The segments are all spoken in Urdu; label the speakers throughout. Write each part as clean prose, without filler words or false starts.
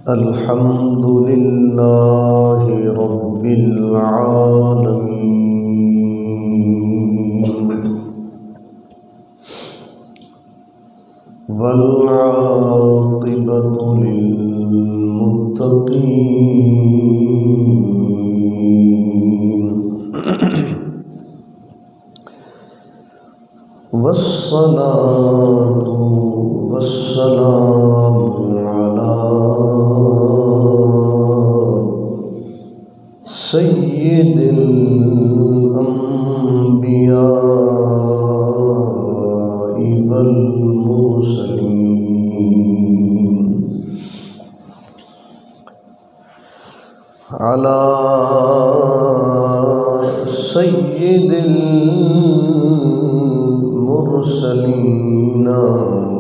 Speaker 1: الحمد لله رب العالمين والعاقبة للمتقين والصلاة والسلام على سيد الأنبياء والمرسلين على سيد المرسلين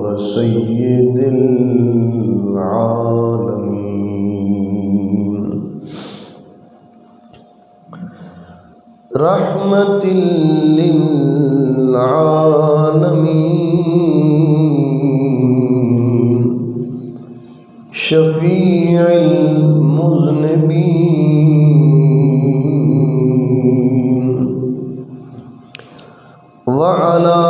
Speaker 1: وسيد العالمين رحمة للعالمين شفيع المذنبين وعلى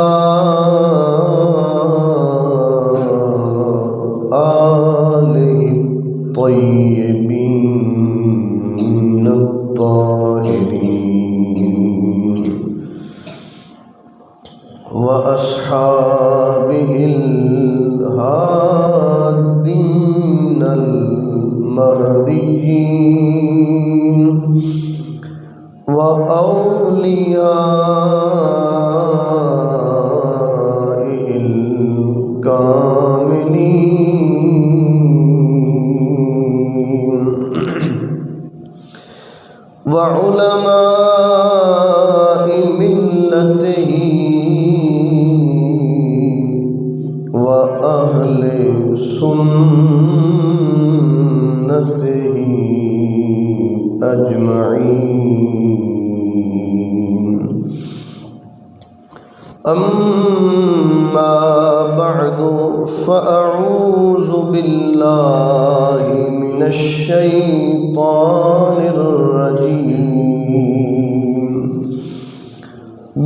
Speaker 1: آله الطيبين الطاهرين وأصحابه الهادين المهديين وأوليائه الكاملين وعلماء ملته وأهل سنته أجمعين أما بعد فأعوذ بالله من الشيطان الرجيم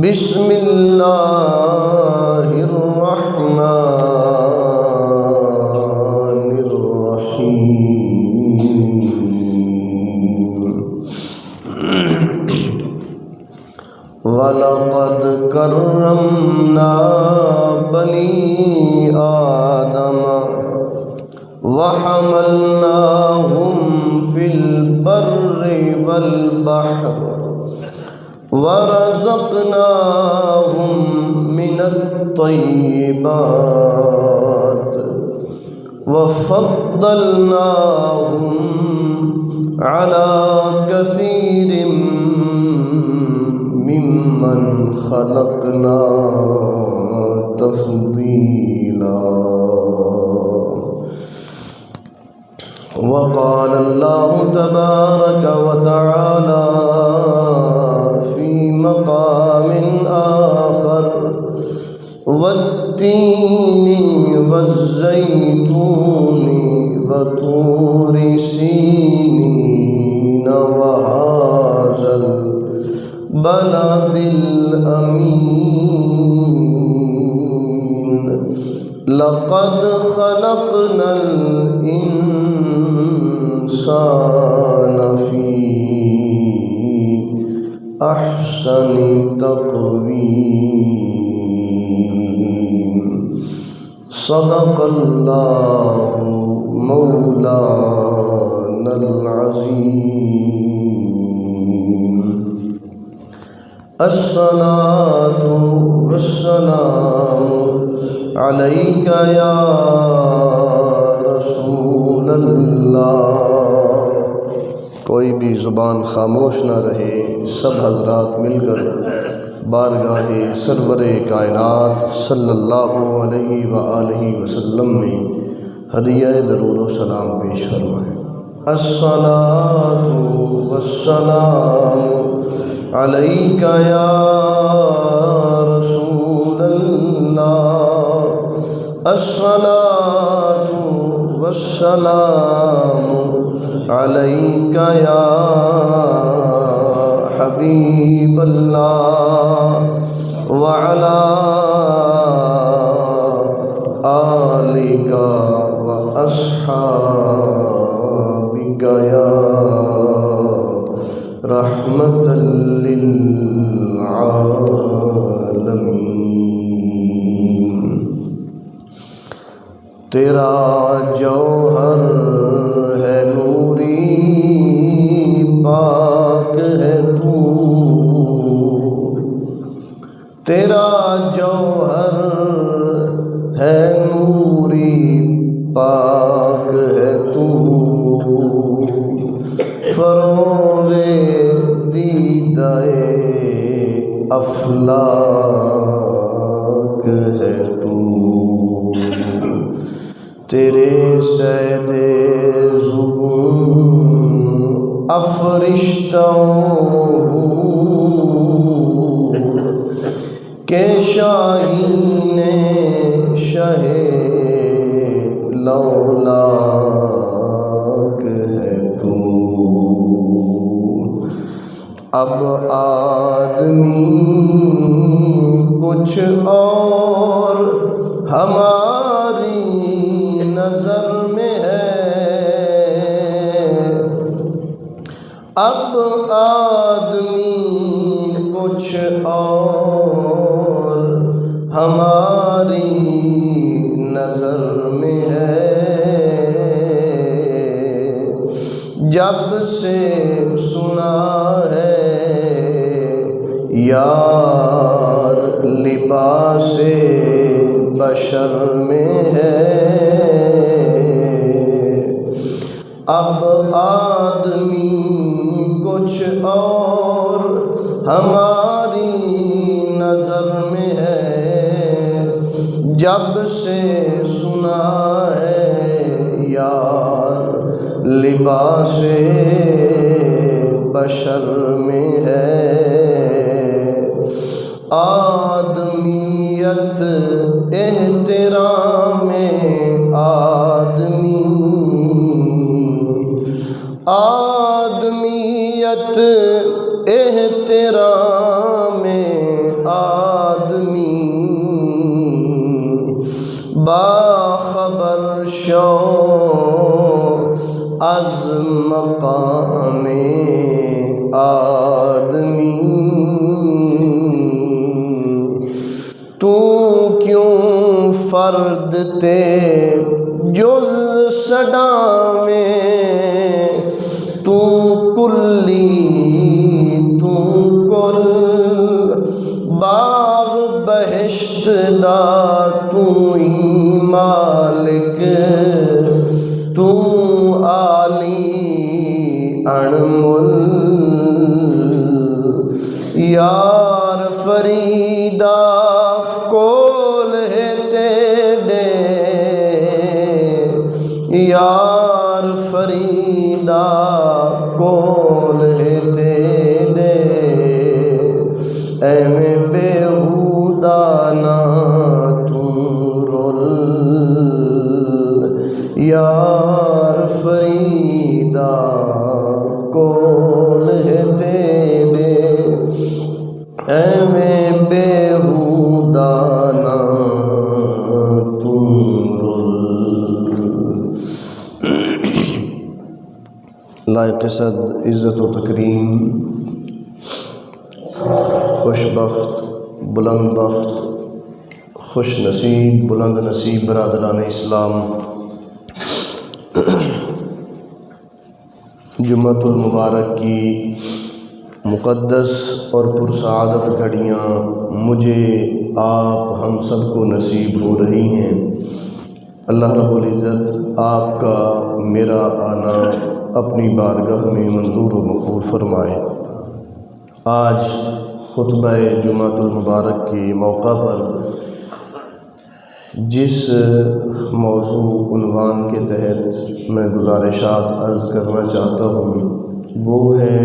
Speaker 1: بسم الله الرحمن الرحيم وَلَقَدْ كَرَّمْنَا بَنِي آدَمَ وَحَمَلْنَاهُمْ فِي الْبَرِّ وَالْبَحْرِ وَرَزَقْنَاهُمْ مِنَ الطَّيِّبَاتِ وَفَضَّلْنَاهُمْ عَلَى كَثِيرٍ ممن خلقنا تفضيلا وقال الله تبارك وتعالى في مقام آخر والتين والزيتون وطور سينين وهذا البلد الأمين لقد خلقنا الإنسان في أحسن تقويم صدق الله مولانا العظيم الصلاة والسلام عليك يا رسول اللہ۔ کوئی بھی زبان خاموش نہ رہے، سب حضرات مل کر بارگاہ سرور کائنات صلی اللہ علیہ وآلہ وسلم میں ہدیہ درود و سلام پیش فرمائیں۔ الصلاۃ والسلام علیک یا رسول اللہ الصلاة والسلام عليك يا حبيب الله وعلى آلك وأصحابك يا رحمة للعالمين۔ تیرا جوہر ہے نوری پاک ہے تو، تیرا جوہر ہے نوری پاک ہے تو، فروغ دیدہ افلاک ہے تو، تیرے صید زبون افرشتوں کے شاہین شہ لولاک ہے تو، اب آدمی کچھ اور ہماری نظر میں ہے، اب آدمی کچھ اور ہماری نظر میں ہے، جب سے سنا ہے یار لباس بشر میں ہے، اب آدمی کچھ اور ہماری نظر میں ہے، جب سے سنا ہے یار لباس بشر میں ہے، آدمیت احترام آدمی، آدمیت احترام آدمی، باخبر شو از مقام آدمی، تو کیوں فرد تے جز صدا میں، تو کلی تو کل باغ بہشت دا تو ہی مالک، تو عالی انمول، یار فریدہ کول ہے تیڑے، یار فریدہ کول ہے تیڑے، ایویں بیہودہ نہ تو رول، یار فریدہ کول ہے تیڑے، ایویں بیہودہ نہ تو رول۔ لائق صد عزت و تکریم، خوش بخت، بلند بخت، خوش نصیب، بلند نصیب برادران اسلام، جمعۃ المبارک کی مقدس اور پرسعادت گھڑیاں مجھے، آپ، ہم سب کو نصیب ہو رہی ہیں۔ اللہ رب العزت آپ کا میرا آنا اپنی بارگاہ میں منظور و مقبول فرمائے۔ آج خطبہ جمعۃ المبارک کے موقع پر جس موضوع عنوان کے تحت میں گزارشات عرض کرنا چاہتا ہوں وہ ہے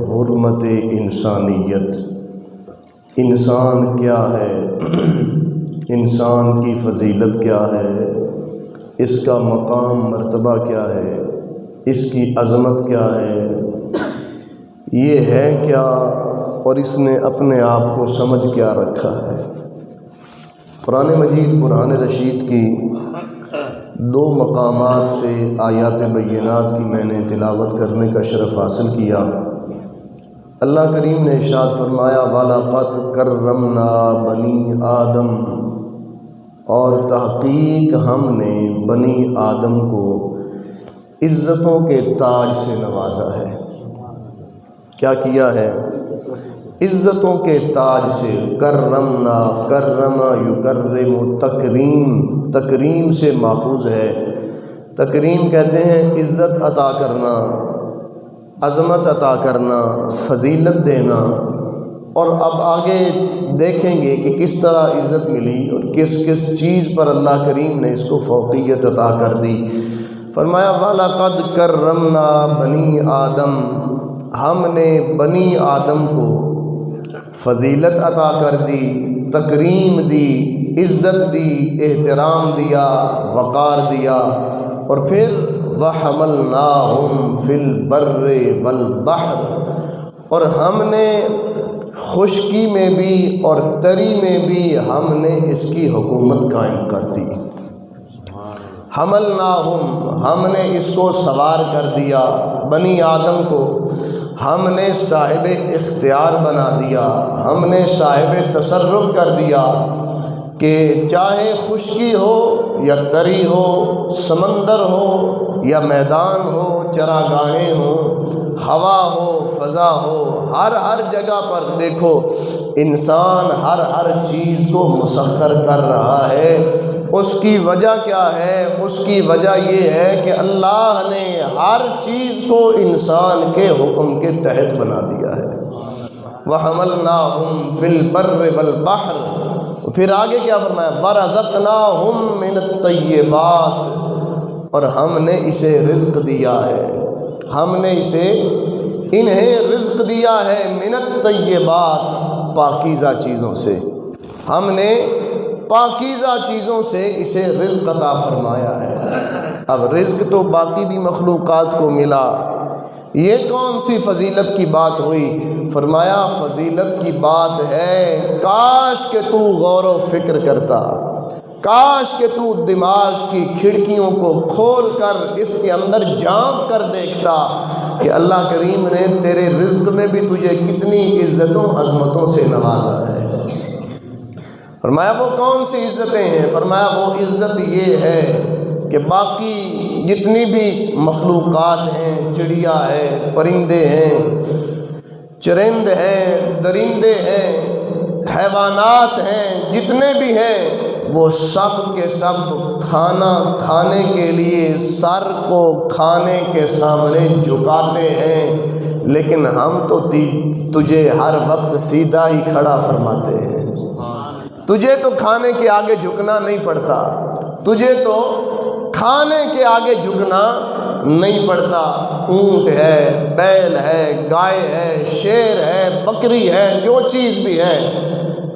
Speaker 1: حرمت انسانیت۔ انسان کیا ہے؟ انسان کی فضیلت کیا ہے، اس کا مقام مرتبہ کیا ہے، اس کی عظمت کیا ہے، یہ ہے کیا، اور اس نے اپنے آپ کو سمجھ کیا رکھا ہے۔ قرآن مجید قرآن رشید کی 2 مقامات سے آیات بینات کی میں نے تلاوت کرنے کا شرف حاصل کیا۔ اللہ کریم نے ارشاد فرمایا وَلَقَدْ كَرَّمْنَا بَنِي آدم، اور تحقیق ہم نے بنی آدم کو عزتوں کے تاج سے نوازا ہے۔ کیا کیا ہے؟ عزتوں کے تاج سے۔ کرمنا، کرم یکرم، تکریم سے ماخوذ ہے۔ تکریم کہتے ہیں عزت عطا کرنا، عظمت عطا کرنا، فضیلت دینا۔ اور اب آگے دیکھیں گے کہ کس طرح عزت ملی اور کس کس چیز پر اللہ کریم نے اس کو فوقیت عطا کر دی۔ فرمایا وَلَقَدْ كَرَّمْنَا بَنِي آدم، ہم نے بنی آدم کو فضیلت عطا کر دی، تکریم دی، عزت دی، احترام دیا، وقار دیا۔ اور پھر وَحَمَلْنَاهُمْ فِي الْبَرِّ وَالْبَحْرِ، اور ہم نے خشکی میں بھی اور تری میں بھی ہم نے اس کی حکومت قائم کر دی۔ حملناہم، ہم نے اس کو سوار کر دیا، بنی آدم کو ہم نے صاحب اختیار بنا دیا، ہم نے صاحب تصرف کر دیا کہ چاہے خشکی ہو یا تری ہو، سمندر ہو یا میدان ہو، چراگاہیں ہوں، ہوا ہو، فضا ہو، ہر جگہ پر دیکھو انسان ہر چیز کو مسخر کر رہا ہے۔ اس کی وجہ کیا ہے؟ اس کی وجہ یہ ہے کہ اللہ نے ہر چیز کو انسان کے حکم کے تحت بنا دیا ہے۔ وَحَمَلْنَاهُمْ فِي الْبَرِّ وَالْبَحْرِ، پھر آگے کیا فرمایا؟ وَرَزَقْنَاهُمْ مِنَ الطَّيِّبَاتِ، اور ہم نے اسے رزق دیا ہے، ہم نے انہیں رزق دیا ہے من الطیبات، پاکیزہ چیزوں سے، ہم نے پاکیزہ چیزوں سے اسے رزق عطا فرمایا ہے۔ اب رزق تو باقی بھی مخلوقات کو ملا، یہ کون سی فضیلت کی بات ہوئی؟ فرمایا فضیلت کی بات ہے کاش کہ تو غور و فکر کرتا، کاش کہ تو دماغ کی کھڑکیوں کو کھول کر اس کے اندر جھانک کر دیکھتا کہ اللہ کریم نے تیرے رزق میں بھی تجھے کتنی عزتوں عظمتوں سے نوازا ہے۔ فرمایا وہ کون سی عزتیں ہیں؟ فرمایا وہ عزت یہ ہے کہ باقی جتنی بھی مخلوقات ہیں، چڑیا ہے، پرندے ہیں، چرند ہیں، درندے ہیں، حیوانات ہیں، جتنے بھی ہیں وہ سب کے سب کھانا کھانے کے لیے سر کو کھانے کے سامنے جھکاتے ہیں، لیکن ہم تو تجھے ہر وقت سیدھا ہی کھڑا فرماتے ہیں۔ تجھے تو کھانے کے آگے جھکنا نہیں پڑتا، تجھے تو کھانے کے آگے جھکنا نہیں پڑتا۔ اونٹ ہے، بیل ہے، گائے ہے، شیر ہے، بکری ہے، جو چیز بھی ہے،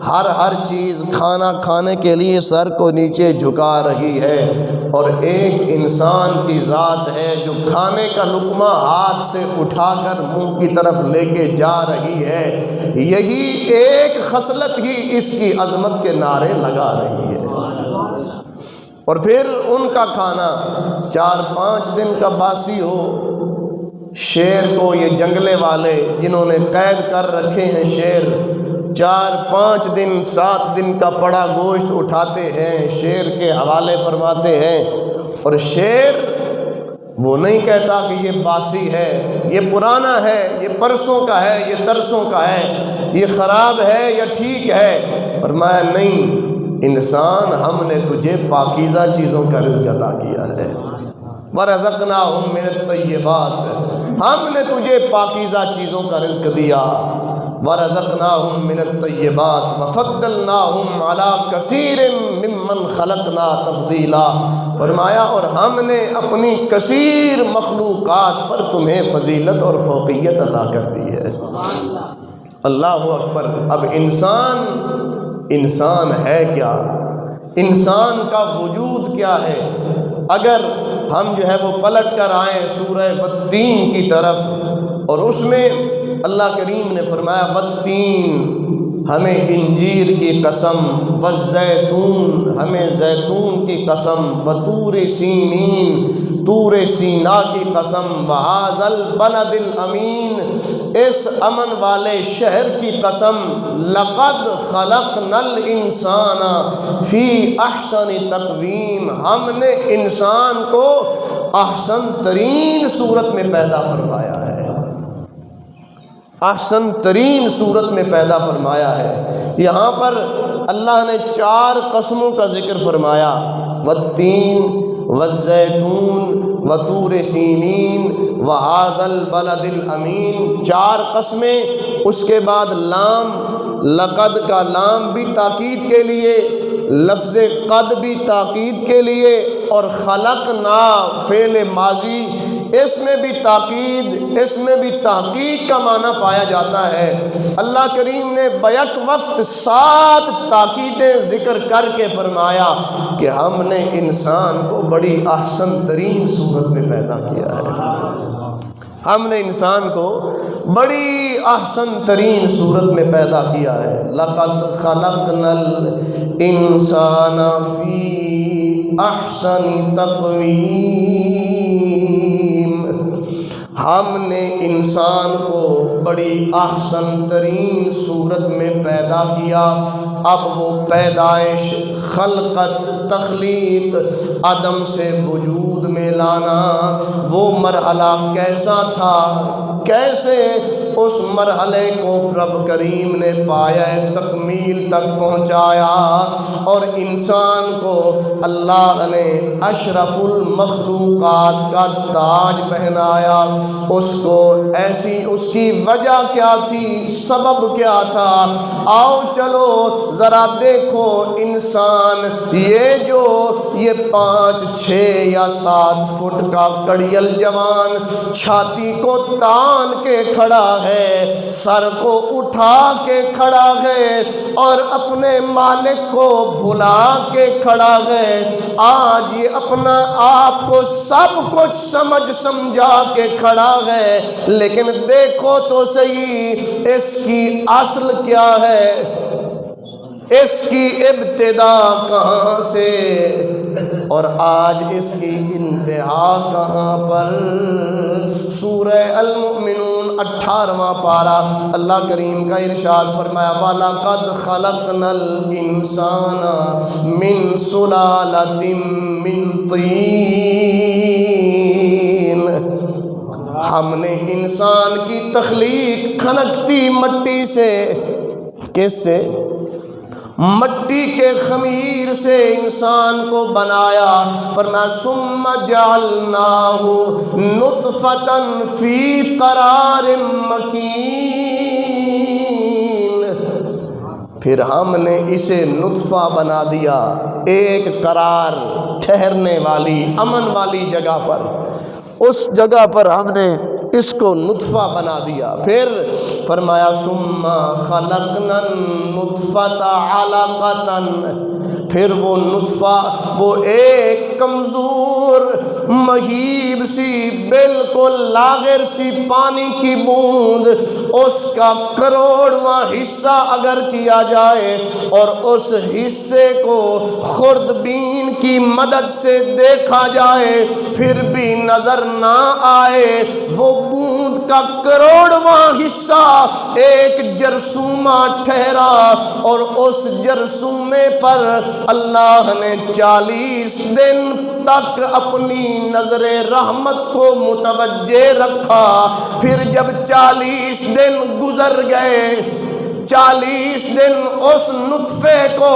Speaker 1: ہر چیز کھانا کھانے کے لیے سر کو نیچے جھکا رہی ہے۔ اور ایک انسان کی ذات ہے جو کھانے کا لقمہ ہاتھ سے اٹھا کر منہ کی طرف لے کے جا رہی ہے، یہی ایک خصلت ہی اس کی عظمت کے نعرے لگا رہی ہے۔ اور پھر ان کا کھانا 4-5 دن کا باسی ہو، شیر کو یہ جنگلے والے جنہوں نے قید کر رکھے ہیں، شیر 4-5 دن 7 دن کا پڑا گوشت اٹھاتے ہیں، شیر کے حوالے فرماتے ہیں، اور شیر وہ نہیں کہتا کہ یہ باسی ہے، یہ پرانا ہے، یہ پرسوں کا ہے، یہ ترسوں کا ہے، یہ خراب ہے یا ٹھیک ہے۔ فرمایا نہیں، انسان ہم نے تجھے پاکیزہ چیزوں کا رزق عطا کیا ہے۔ وَرَزَقْنَاهُمْ مِنَ الطَّيِّبَاتِ، ہم نے تجھے پاکیزہ چیزوں کا رزق دیا۔ وَرَزَقْنَاهُمْ مِنَ الطَّيِّبَاتِ وَفَضَّلْنَاهُمْ عَلَىٰ كَثِيرٍ مِّمَّنْ خَلَقْنَا تَفْضِيلًا، فرمایا اور ہم نے اپنی کثیر مخلوقات پر تمہیں فضیلت اور فوقیت عطا کر دی ہے۔ اللہ اکبر۔ اب انسان ہے کیا؟ انسان کا وجود کیا ہے۔ اگر ہم جو ہے وہ پلٹ کر آئیں سورہ والتین کی طرف، اور اس میں اللہ کریم نے فرمایا والتین، ہمیں انجیر کی قسم، والزیتون، ہمیں زیتون کی قسم، وطور سینین، طور سینا کی قسم، وہذا البلد الامین، اس امن والے شہر کی قسم، لقد خلقنا الانسان فی احسن تقویم، ہم نے انسان کو احسن ترین صورت میں پیدا فرمایا ہے، احسن ترین صورت میں پیدا فرمایا ہے۔ یہاں پر اللہ نے 4 قسموں کا ذکر فرمایا، والتین والزیتون وطور سینین وہذا البلد الامین، 4 قسمیں۔ اس کے بعد لام، لقد کا لام بھی تاکید کے لیے، لفظ قد بھی تاکید کے لیے، اور خلقنا فعل ماضی، اس میں بھی تاکید، اس میں بھی تحقیق کا معنی پایا جاتا ہے۔ اللہ کریم نے بیک وقت 7 تاکیدیں ذکر کر کے فرمایا کہ ہم نے انسان کو بڑی احسن ترین صورت میں پیدا کیا ہے، ہم نے انسان کو بڑی احسن ترین صورت میں پیدا کیا ہے۔ لقد خلقنا الانسان فی احسن تقویم، ہم نے انسان کو بڑی احسن ترین صورت میں پیدا کیا۔ اب وہ پیدائش، خلقت، تخلیق، عدم سے وجود میں لانا، وہ مرحلہ کیسا تھا، کیسے اس مرحلے کو رب کریم نے پایا تکمیل تک پہنچایا، اور انسان کو اللہ نے اشرف المخلوقات کا تاج پہنایا۔ اس کو ایسی، اس کی وجہ کیا تھی، سبب کیا تھا؟ آؤ چلو ذرا دیکھو انسان، یہ 5، 6 یا 7 فٹ کا کڑیل جوان چھاتی کو تان کے کھڑا ہے، سر کو اٹھا کے کھڑا ہے، اور اپنے مالک کو بھلا کے کھڑا ہے۔ آج یہ اپنا آپ کو سب کچھ سمجھا کے کھڑا ہے، لیکن دیکھو تو صحیح اس کی اصل کیا ہے، اس کی ابتدا کہاں سے، اور آج اس کی انتہا کہاں پر۔ سورہ المؤمنون 18واں پارہ، اللہ کریم کا ارشاد فرمایا وَلَقَدْ خَلَقْنَا الْإِنسَانَ مِنْ سُلَالَةٍ مِّن طِينٍ، ہم نے انسان کی تخلیق کھنکتی مٹی سے، کس سے؟ مٹی کے خمیر سے انسان کو بنایا۔ فرمایا ثم جعلناہ نطفۃ فی قرار مکین، پھر ہم نے اسے نطفہ بنا دیا، ایک قرار، ٹھہرنے والی، امن والی جگہ پر، اس جگہ پر ہم نے اس کو نطفہ بنا دیا۔ پھر فرمایا ثم خلقنا النطفۃ علقۃ، پھر وہ نطفہ، وہ ایک کمزور مہیب سی، بالکل لاغر سی پانی کی بوند، اس کا کروڑواں حصہ اگر کیا جائے اور اس حصے کو خوردبین کی مدد سے دیکھا جائے پھر بھی نظر نہ آئے، وہ بوند کا کروڑواں حصہ ایک جرثومہ ٹھہرا، اور اس جرثومے پر اللہ نے 40 دن تک اپنی نظر رحمت کو متوجہ رکھا۔ پھر جب 40 دن گزر گئے، 40 دن اس نطفے کو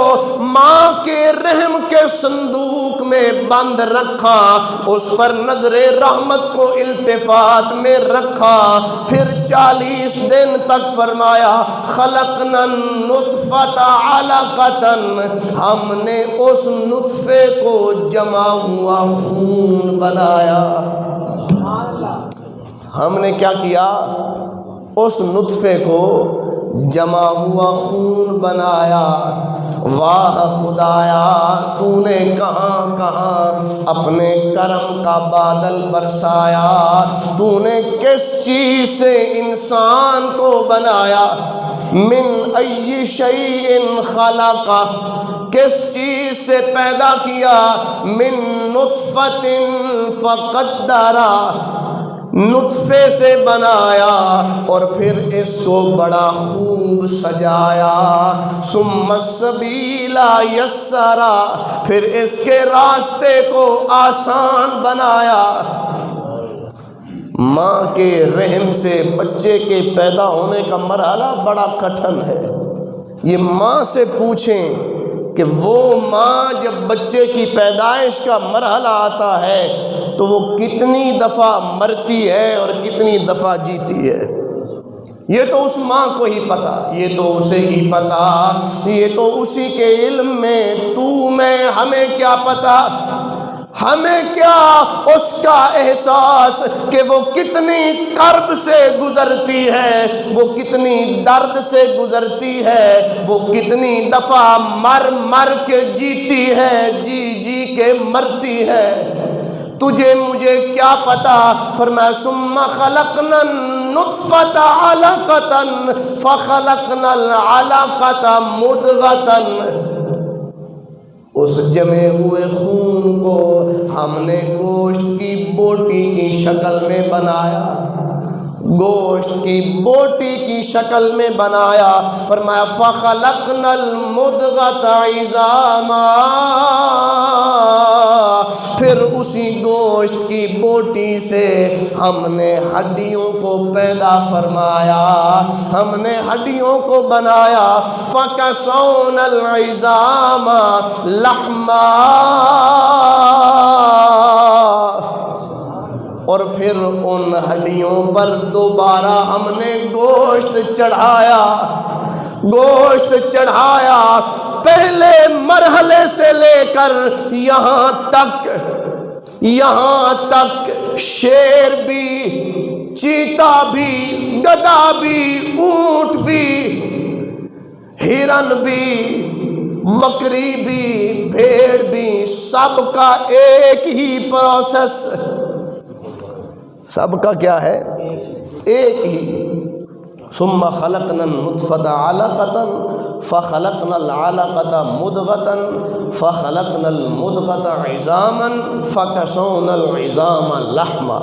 Speaker 1: ماں کے رحم کے صندوق میں بند رکھا، اس پر نظر رحمت کو التفات میں رکھا۔ پھر 40 دن تک فرمایا خلقنا النطفۃ علقۃ، ہم نے اس نطفے کو جمع ہوا خون بنایا۔ ہم نے کیا کیا؟ اس نطفے کو جمع ہوا خون بنایا، واہ خدایا تو نے کہاں کہاں اپنے کرم کا بادل برسایا، تو نے کس چیز سے انسان کو بنایا، من ای شیء خلقہ، کس چیز سے پیدا کیا، من نطفۃ فقدرہ، نطفے سے بنایا اور پھر اس کو بڑا خوب سجایا، ثم السبیل یسرا، پھر اس کے راستے کو آسان بنایا۔ ماں کے رحم سے بچے کے پیدا ہونے کا مرحلہ بڑا کٹھن ہے۔ یہ ماں سے پوچھیں کہ وہ ماں جب بچے کی پیدائش کا مرحلہ آتا ہے تو وہ کتنی دفعہ مرتی ہے اور کتنی دفعہ جیتی ہے۔ یہ تو اس ماں کو ہی پتا، یہ تو اسے ہی پتا، یہ تو اسی کے علم میں، تو میں ہمیں کیا پتا، ہمیں کیا اس کا احساس کہ وہ کتنی کرب سے گزرتی ہے، وہ کتنی درد سے گزرتی ہے، وہ کتنی دفعہ مر مر کے جیتی ہے، جی جی کے مرتی ہے، تجھے مجھے کیا پتا۔ فرمایا ثم خلقنا النطفۃ علقۃ فخلقنا العلقۃ مضغۃ، اس جمے ہوئے خون کو ہم نے گوشت کی بوٹی کی شکل میں بنایا، گوشت کی بوٹی کی شکل میں بنایا۔ فرمایا فخلقنا المضغۃ عظاما، پھر اسی گوشت کی بوٹی سے ہم نے ہڈیوں کو پیدا فرمایا، ہم نے ہڈیوں کو بنایا، فکسونا العظام لحما، اور پھر ان ہڈیوں پر دوبارہ ہم نے گوشت چڑھایا، گوشت چڑھایا، پہلے مرحلے سے لے کر یہاں تک شیر بھی، چیتا بھی، گدھا بھی، اونٹ بھی، ہرن بھی، بکری بھی، بھیڑ بھی، سب کا ایک ہی پروسیس، سب کا کیا ہے، ایک ہی۔ ثم خلقنا النطفۃ علقۃ فخلقنا العلقۃ مضغۃ فخلقنا المضغۃ عظاما فکسونا العظام لحما۔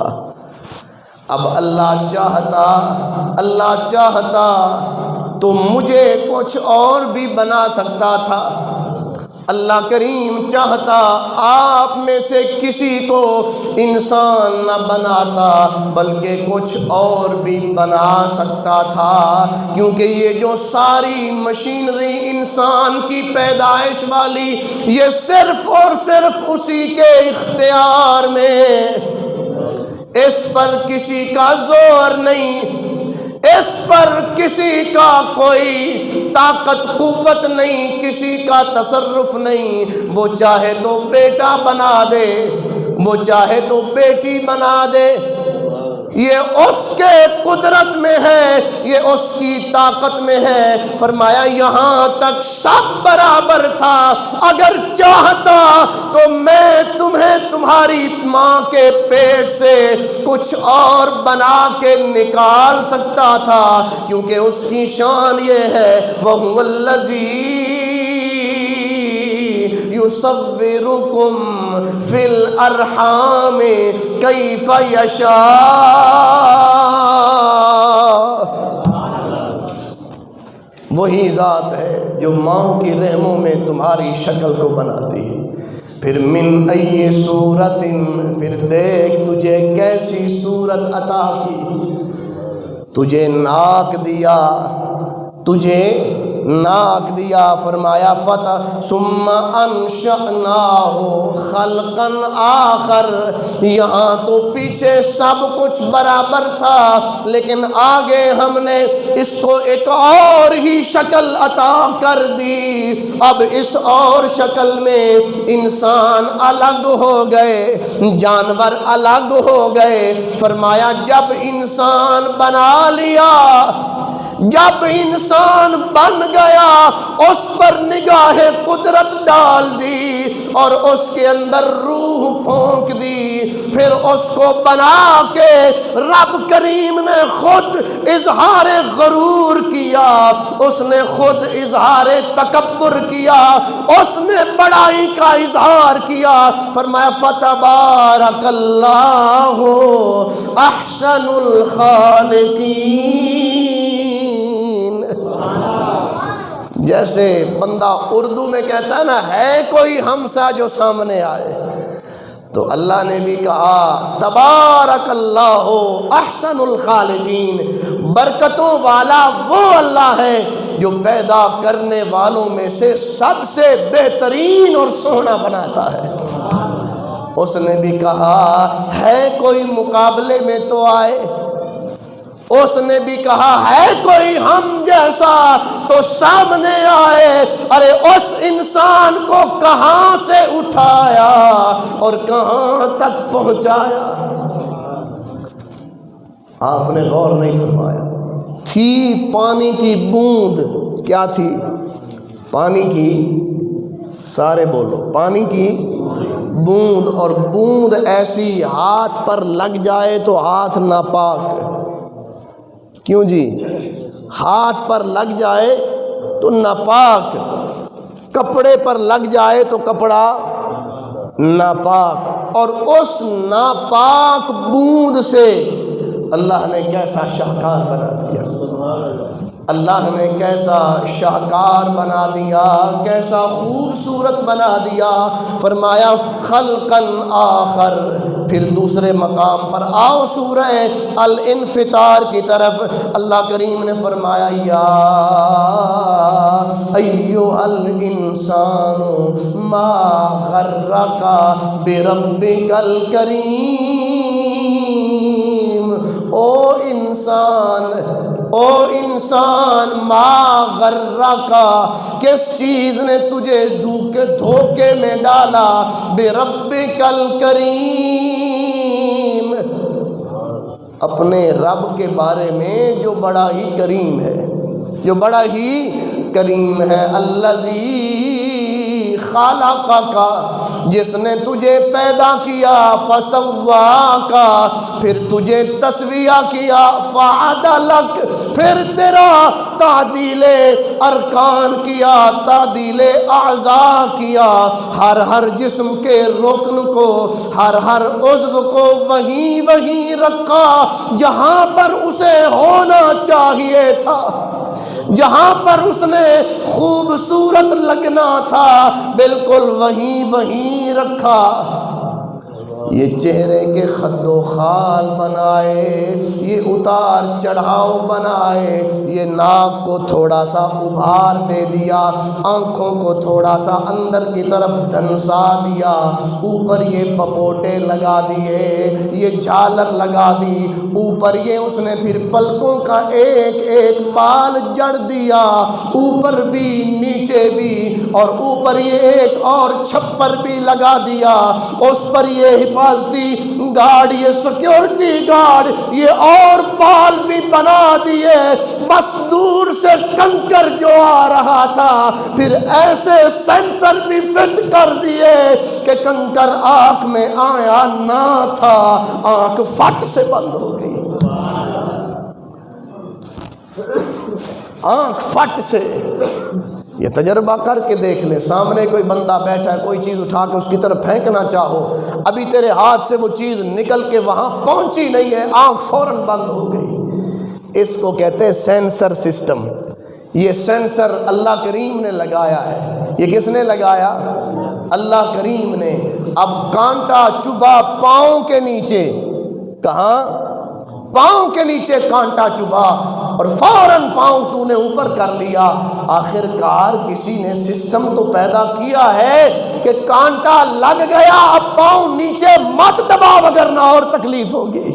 Speaker 1: اب اللہ چاہتا تو مجھے کچھ اور بھی بنا سکتا تھا، اللہ کریم چاہتا آپ میں سے کسی کو انسان نہ بناتا بلکہ کچھ اور بھی بنا سکتا تھا، کیونکہ یہ جو ساری مشینری انسان کی پیدائش والی، یہ صرف اور صرف اسی کے اختیار میں، اس پر کسی کا زور نہیں، اس پر کسی کا کوئی طاقت قوت نہیں، کسی کا تصرف نہیں۔ وہ چاہے تو بیٹا بنا دے، وہ چاہے تو بیٹی بنا دے، یہ اس کے قدرت میں ہے، یہ اس کی طاقت میں ہے۔ فرمایا یہاں تک سب برابر تھا، اگر چاہتا تو میں تمہیں تمہاری ماں کے پیٹ سے کچھ اور بنا کے نکال سکتا تھا، کیونکہ اس کی شان یہ ہے وَهُوَ الَّذِي يُصَوِّرُكُمْ فِي الْأَرْحَامِ كَيْفَ يَشَاءُ۔ وہی ذات ہے جو ماں کی رحموں میں تمہاری شکل کو بناتی ہے۔ پھر من ای صورت، پھر دیکھ تجھے کیسی صورت عطا کی، تجھے ناک دیا، تجھے ناک دیا۔ فرمایا فتح ثم انشأناہ خلقا آخر، یہاں تو پیچھے سب کچھ برابر تھا، لیکن آگے ہم نے اس کو ایک اور ہی شکل عطا کر دی۔ اب اس اور شکل میں انسان الگ ہو گئے، جانور الگ ہو گئے۔ فرمایا جب انسان بنا لیا، جب انسان بن گیا اس پر نگاہ قدرت ڈال دی اور اس کے اندر روح پھونک دی، پھر اس کو بنا کے رب کریم نے خود اظہار غرور کیا، اس نے خود اظہار تکبر کیا، اس نے بڑائی کا اظہار کیا۔ فرمایا فتبارک اللہ احسن الخالقین۔ جیسے بندہ اردو میں کہتا ہے نا، ہے کوئی ہمسا جو سامنے آئے، تو اللہ نے بھی کہا تبارک اللہ احسن الخالقین، برکتوں والا وہ اللہ ہے جو پیدا کرنے والوں میں سے سب سے بہترین اور سونا بناتا ہے۔ اس نے بھی کہا ہے کوئی مقابلے میں تو آئے، اس نے بھی کہا ہے کوئی ہم جیسا تو سامنے آئے۔ ارے اس انسان کو کہاں سے اٹھایا اور کہاں تک پہنچایا، آپ نے غور نہیں فرمایا۔ تھی پانی کی بوند، کیا تھی؟ پانی کی، سارے بولو، پانی کی بوند، اور بوند ایسی ہاتھ پر لگ جائے تو ہاتھ ناپاک، کیوں جی؟ ہاتھ پر لگ جائے تو ناپاک، کپڑے پر لگ جائے تو کپڑا ناپاک، اور اس ناپاک بوند سے اللہ نے کیسا شاہکار بنا دیا، اللہ نے کیسا شاہکار بنا دیا، کیسا خوبصورت بنا دیا۔ فرمایا خلقاً آخر، پھر دوسرے مقام پر آؤ سورہ الانفطار کی طرف، اللہ کریم نے فرمایا یا ایھا الانسان ما غرک بربک الکریم۔ او انسان ما غرک، کس چیز نے تجھے دھوکے میں ڈالا، بربک الکریم، اپنے رب کے بارے میں جو بڑا ہی کریم ہے، جو بڑا ہی کریم ہے۔ الذی خلقک، جس نے تجھے پیدا کیا، فسواک، پھر تجھے تسویہ کیا، فعدلک، پھر تیرا تعدیل ارکان کیا، تعدیل اعضاء کیا، ہر جسم کے رکن کو، ہر عضو کو وہیں رکھا جہاں پر اسے ہونا چاہیے تھا، جہاں پر اس نے خوبصورت لگنا تھا، بالکل وہیں رکھا۔ یہ چہرے کے خد و خال بنائے، یہ اتار چڑھاؤ بنائے، یہ ناک کو تھوڑا سا ابھار دے دیا، آنکھوں کو تھوڑا سا اندر کی طرف دھنسا دیا، اوپر یہ پپوٹے لگا دیے، یہ جھالر لگا دی، اوپر یہ اس نے پھر پلکوں کا ایک ایک بال جڑ دیا، اوپر بھی نیچے بھی، اور اوپر یہ ایک اور چھپر بھی لگا دیا، اس پر یہ حفاظتی گارڈ، یہ سیکیورٹی گارڈ، یہ اور بال بھی بنا دیے۔ بس دور سے کنکر جو آ رہا تھا، پھر ایسے سینسر بھی فٹ کر دیے کہ کنکر آنکھ میں آیا نہ تھا، آنکھ فٹ سے بند ہو گئی، آنکھ فٹ سے۔ یہ تجربہ کر کے دیکھ لیں، سامنے کوئی بندہ بیٹھا ہے، کوئی چیز اٹھا کے اس کی طرف پھینکنا چاہو، ابھی تیرے ہاتھ سے وہ چیز نکل کے وہاں پہنچی نہیں ہے، آنکھ فوراً بند ہو گئی۔ اس کو کہتے ہیں سینسر سسٹم۔ یہ سینسر اللہ کریم نے لگایا ہے۔ یہ کس نے لگایا؟ اللہ کریم نے۔ اب کانٹا چبھا پاؤں کے نیچے، کہاں؟ پاؤں کے نیچے کانٹا چبھا، اور فوراً پاؤں تو نے اوپر کر لیا۔ آخر کار کسی نے سسٹم تو پیدا کیا ہے کہ کانٹا لگ گیا، اب پاؤں نیچے مت دبا وگرنہ اور تکلیف ہوگی۔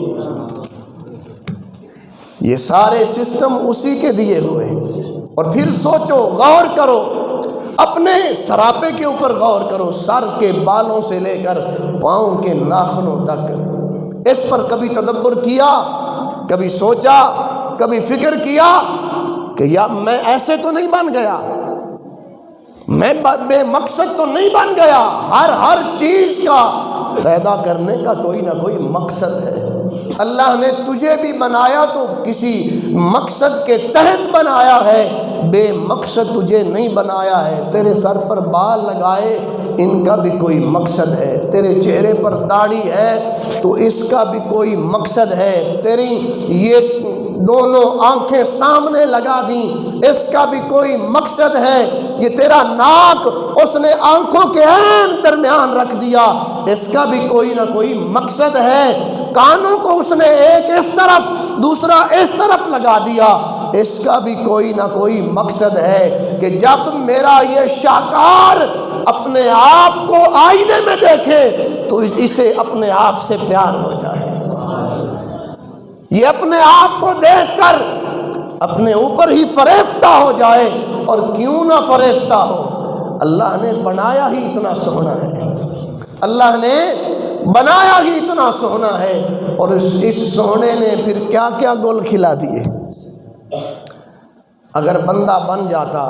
Speaker 1: یہ سارے سسٹم اسی کے دیے ہوئے ہیں۔ اور پھر سوچو، غور کرو، اپنے سراپے کے اوپر غور کرو، سر کے بالوں سے لے کر پاؤں کے ناخنوں تک۔ اس پر کبھی تدبر کیا؟ کبھی سوچا؟ کبھی فکر کیا؟ کہ یا میں ایسے تو نہیں بن گیا، میں بے مقصد تو نہیں بن گیا، ہر چیز کا پیدا کرنے کا کوئی نہ کوئی مقصد ہے۔ اللہ نے تجھے بھی بنایا تو کسی مقصد کے تحت بنایا ہے، بے مقصد تجھے نہیں بنایا ہے۔ تیرے سر پر بال لگائے، ان کا بھی کوئی مقصد ہے۔ تیرے چہرے پر داڑھی ہے تو اس کا بھی کوئی مقصد ہے۔ تیری یہ دونوں آنکھیں سامنے لگا دیں، اس کا بھی کوئی مقصد ہے۔ یہ تیرا ناک اس نے آنکھوں کے عین درمیان رکھ دیا، اس کا بھی کوئی نہ کوئی مقصد ہے۔ کانوں کو اس نے ایک اس طرف دوسرا اس طرف لگا دیا، اس کا بھی کوئی نہ کوئی مقصد ہے کہ جب میرا یہ شاہکار اپنے آپ کو آئینے میں دیکھے تو اسے اپنے آپ سے پیار ہو جائے، یہ اپنے آپ کو دیکھ کر اپنے اوپر ہی فریفتہ ہو جائے۔ اور کیوں نہ فریفتہ ہو، اللہ نے بنایا ہی اتنا سونا ہے، اللہ نے بنایا ہی اتنا سونا ہے، اور اس سونے نے پھر کیا کیا گل کھلا دیے۔ اگر بندہ بن جاتا،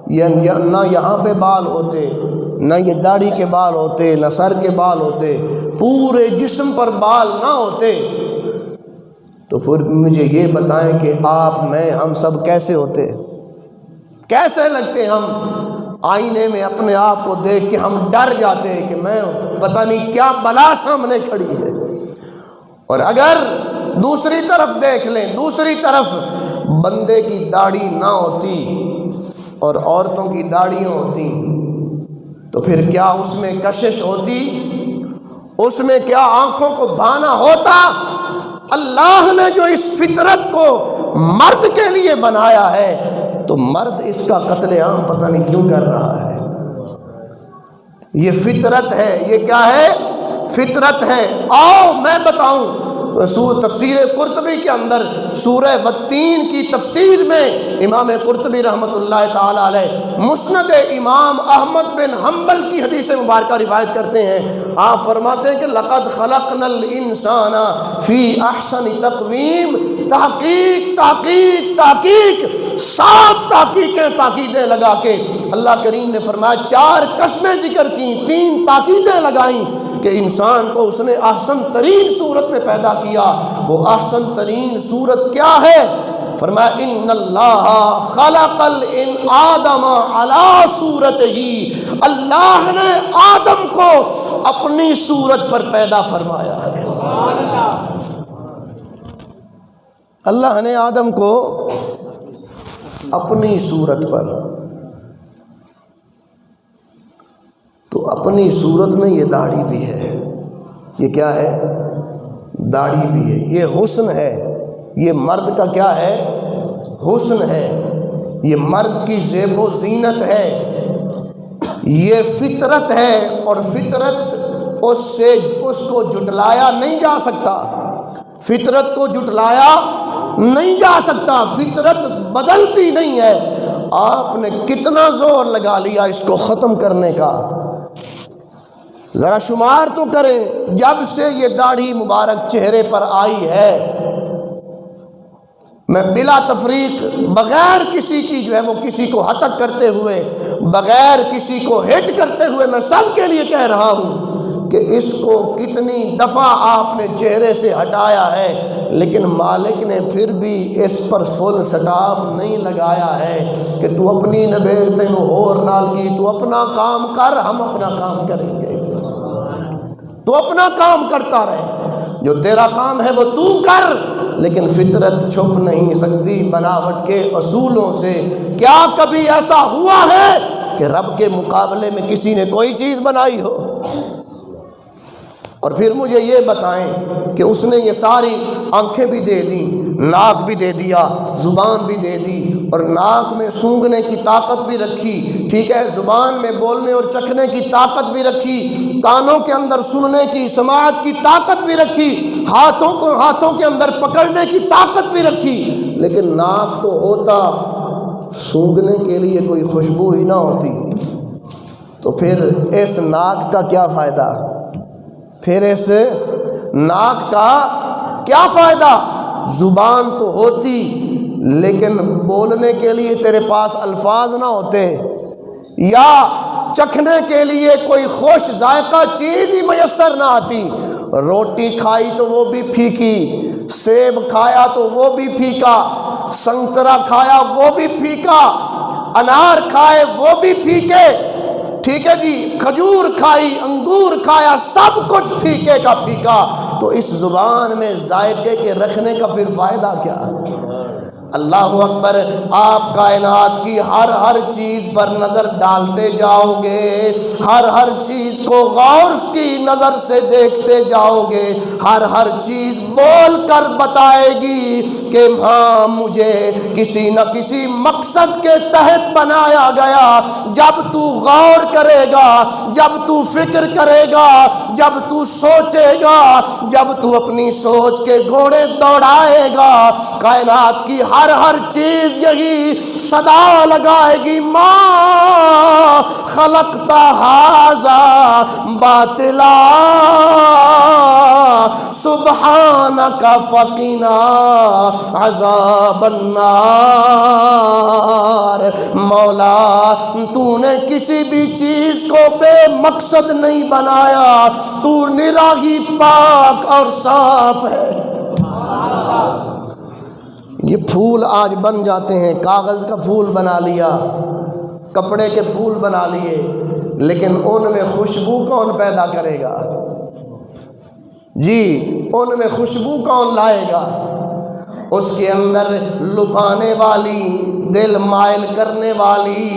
Speaker 1: نہ یہاں پہ بال ہوتے، نہ یہ داڑھی کے بال ہوتے، نہ سر کے بال ہوتے، پورے جسم پر بال نہ ہوتے، تو پھر مجھے یہ بتائیں کہ آپ میں ہم سب کیسے ہوتے، کیسے لگتے؟ ہم آئینے میں اپنے آپ کو دیکھ کے ہم ڈر جاتے ہیں کہ میں پتہ نہیں کیا بلا سامنے کھڑی ہے۔ اور اگر دوسری طرف دیکھ لیں، دوسری طرف بندے کی داڑھی نہ ہوتی اور عورتوں کی داڑھیاں ہوتی تو پھر کیا اس میں کشش ہوتی؟ اس میں کیا آنکھوں کو بھانا ہوتا؟ اللہ نے جو اس فطرت کو مرد کے لیے بنایا ہے تو مرد اس کا قتل عام پتہ نہیں کیوں کر رہا ہے۔ یہ فطرت ہے، یہ کیا ہے؟ فطرت ہے۔ آؤ میں بتاؤں، تفسیر قرطبی کے اندر سورہ والتین کی تفسیر میں امام قرطبی رحمۃ اللہ تعالی علیہ مسند امام احمد بن حنبل کی حدیث مبارکہ روایت کرتے ہیں۔ آپ فرماتے ہیں کہ لقد خلقنا الانسان فی احسن تقویم، تحقیق تحقیق تحقیق، 7 تاکیدیں لگا کے اللہ کریم نے فرمایا 4 قسمیں ذکر کی، 3 تاکیدیں لگائیں کہ انسان کو اس نے احسن ترین صورت میں پیدا کیا۔ وہ احسن ترین صورت کیا ہے؟ فرمایا ان اللہ خلق آدم علی صورتہ، اللہ نے آدم کو اپنی صورت پر پیدا فرمایا ہے۔ اللہ نے آدم کو اپنی صورت پر، تو اپنی صورت میں یہ داڑھی بھی ہے، یہ کیا ہے؟ داڑھی بھی ہے۔ یہ حسن ہے، یہ مرد کا کیا ہے؟ حسن ہے، یہ مرد کی زیب و زینت ہے، یہ فطرت ہے، اور فطرت اس کو جھٹلایا نہیں جا سکتا، فطرت کو جھٹلایا نہیں جا سکتا، فطرت بدلتی نہیں ہے۔ آپ نے کتنا زور لگا لیا اس کو ختم کرنے کا، ذرا شمار تو کریں۔ جب سے یہ داڑھی مبارک چہرے پر آئی ہے، میں بلا تفریق، بغیر کسی کی جو ہے وہ کسی کو ہتک کرتے ہوئے، بغیر کسی کو ہٹ کرتے ہوئے، میں سب کے لیے کہہ رہا ہوں کہ اس کو کتنی دفعہ آپ نے چہرے سے ہٹایا ہے، لیکن مالک نے پھر بھی اس پر فل سٹاپ نہیں لگایا ہے کہ تو اپنی نبیڑ تینوں اور نال کی، تو اپنا کام کر، ہم اپنا کام کریں گے، تو اپنا کام کرتا رہے، جو تیرا کام ہے وہ تو کر۔ لیکن فطرت چھپ نہیں سکتی بناوٹ کے اصولوں سے۔ کیا کبھی ایسا ہوا ہے کہ رب کے مقابلے میں کسی نے کوئی چیز بنائی ہو؟ اور پھر مجھے یہ بتائیں کہ اس نے یہ ساری آنکھیں بھی دے دی، ناک بھی دے دیا، زبان بھی دے دی، اور ناک میں سونگھنے کی طاقت بھی رکھی، ٹھیک ہے، زبان میں بولنے اور چکھنے کی طاقت بھی رکھی، کانوں کے اندر سننے کی سماعت کی طاقت بھی رکھی، ہاتھوں کے اندر پکڑنے کی طاقت بھی رکھی، لیکن ناک تو ہوتا، سونگھنے کے لیے کوئی خوشبو ہی نہ ہوتی، تو پھر اس ناک کا کیا فائدہ؟ پھر اس ناک کا کیا فائدہ؟ زبان تو ہوتی لیکن بولنے کے لیے تیرے پاس الفاظ نہ ہوتے، یا چکھنے کے لیے کوئی خوش ذائقہ چیز ہی میسر نہ آتی، روٹی کھائی تو وہ بھی پھیکی، سیب کھایا تو وہ بھی پھیکا، سنترا کھایا وہ بھی پھیکا، انار کھائے وہ بھی پھیکے، ٹھیک ہے جی، کھجور کھائی، انگور کھایا، سب کچھ پھیکے کا پھیکا، تو اس زبان میں ذائقے کے رکھنے کا پھر فائدہ کیا؟ اللہ اکبر۔ آپ کائنات کی ہر چیز پر نظر ڈالتے جاؤ گے، ہر چیز کو غور کی نظر سے دیکھتے جاؤ گے، ہر چیز بول کر بتائے گی کہ ہاں مجھے کسی نہ کسی مقصد کے تحت بنایا گیا۔ جب تو غور کرے گا، جب تو فکر کرے گا، جب تو سوچے گا، جب تو اپنی سوچ کے گھوڑے دوڑائے گا، کائنات کی ہر چیز یہی صدا لگائے گی، ما خلقت ھذا باطلا سبحانک فقنا عذاب النار۔ مولا تو نے کسی بھی چیز کو بے مقصد نہیں بنایا، تو نراہی پاک اور صاف ہے۔ یہ پھول آج بن جاتے ہیں، کاغذ کا پھول بنا لیا، کپڑے کے پھول بنا لیے، لیکن ان میں خوشبو کون پیدا کرے گا؟ جی، ان میں خوشبو کون لائے گا؟ اس کے اندر لبھانے والی، دل مائل کرنے والی،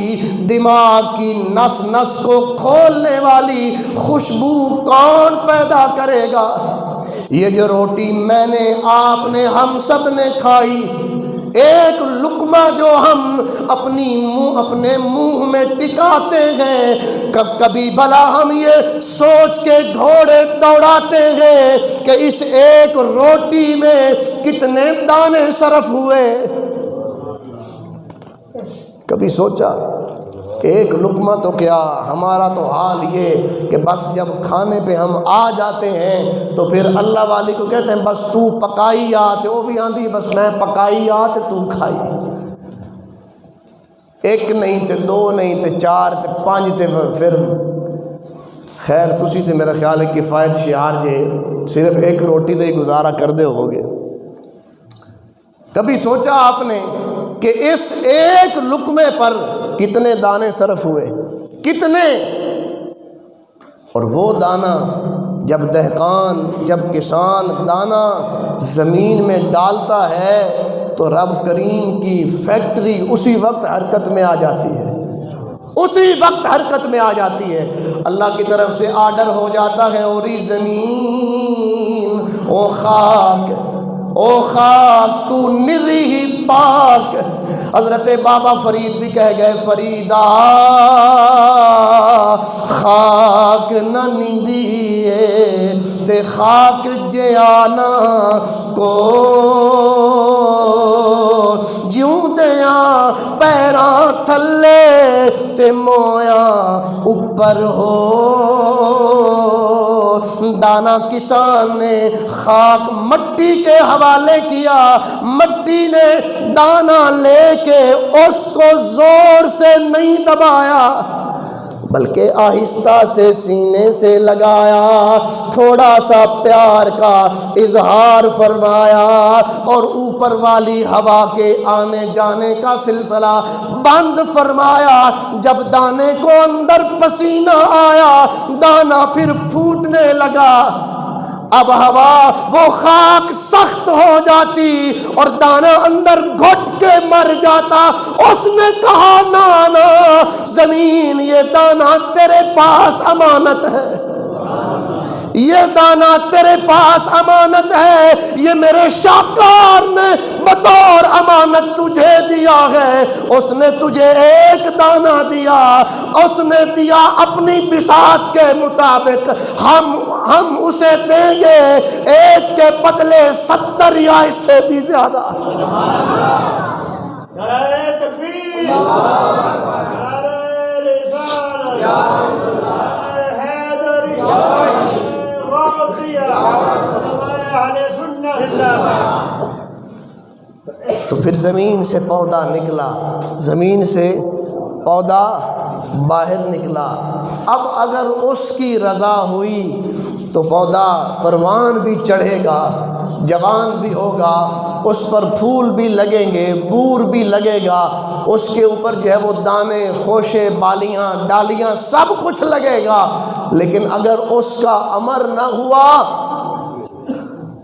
Speaker 1: دماغ کی نس نس کو کھولنے والی خوشبو کون پیدا کرے گا؟ یہ جو روٹی میں نے، آپ نے، ہم سب نے کھائی، ایک لقمہ جو ہم اپنے منہ میں ٹکاتے ہیں، کبھی بھلا ہم یہ سوچ کے گھوڑے دوڑاتے ہیں کہ اس ایک روٹی میں کتنے دانے صرف ہوئے؟ کبھی سوچا؟ ایک لقمہ تو کیا، ہمارا تو حال یہ کہ بس جب کھانے پہ ہم آ جاتے ہیں تو پھر اللہ والی کو کہتے ہیں بس تو پکائی آتے، وہ بھی آندھی بس میں پکائی آتے تو کھائی۔ ایک نہیں تے دو نہیں تے چار تے پانچ تے پھر خیر تسی تے میرا خیال ہے کفایت شعار جے صرف ایک روٹی تے ہی گزارا کر دے ہوگے۔ کبھی سوچا آپ نے کہ اس ایک لقمے پر کتنے دانے صرف ہوئے؟ کتنے؟ اور وہ دانہ جب دہقان، جب کسان دانہ زمین میں ڈالتا ہے تو رب کریم کی فیکٹری اسی وقت حرکت میں آ جاتی ہے، اسی وقت حرکت میں آ جاتی ہے۔ اللہ کی طرف سے آرڈر ہو جاتا ہے، اوری زمین، او خاک، او خاک تو نری ہی پاک۔ حضرت بابا فرید بھی کہہ گئے، فریدا خاک نہ نیندیے تے خاک جیانا کو جیوں دیاں پیراں تھلے تے مویاں اوپر ہو۔ دانا کسان نے خاک مٹی کے حوالے کیا، مٹی نے دانا لے کے اس کو زور سے نہیں دبایا بلکہ آہستہ سے سینے سے لگایا، تھوڑا سا پیار کا اظہار فرمایا اور اوپر والی ہوا کے آنے جانے کا سلسلہ بند فرمایا۔ جب دانے کو اندر پسینہ آیا، دانا پھر پھوٹنے لگا، اب ہوا وہ خاک سخت ہو جاتی اور دانا اندر گھٹ کے مر جاتا۔ اس نے کہا نانا زمین، یہ دانا تیرے پاس امانت ہے، یہ دانا تیرے پاس امانت ہے، یہ میرے شاہکار نے بطور امانت تجھے دیا ہے۔ اس نے تجھے ایک دانہ دیا، اس نے دیا اپنی بساط کے مطابق، ہم اسے دیں گے ایک کے بدلے 70 یا اس سے بھی زیادہ۔ نعرہ تکبیر، نعرہ رسالت، حیدری، غوثیہ، اہل سنت۔ تو پھر زمین سے پودا نکلا، زمین سے پودا باہر نکلا۔ اب اگر اس کی رضا ہوئی تو پودا پروان بھی چڑھے گا، جوان بھی ہوگا، اس پر پھول بھی لگیں گے، بور بھی لگے گا، اس کے اوپر جو ہے وہ دانے، خوشے، بالیاں، ڈالیاں سب کچھ لگے گا۔ لیکن اگر اس کا امر نہ ہوا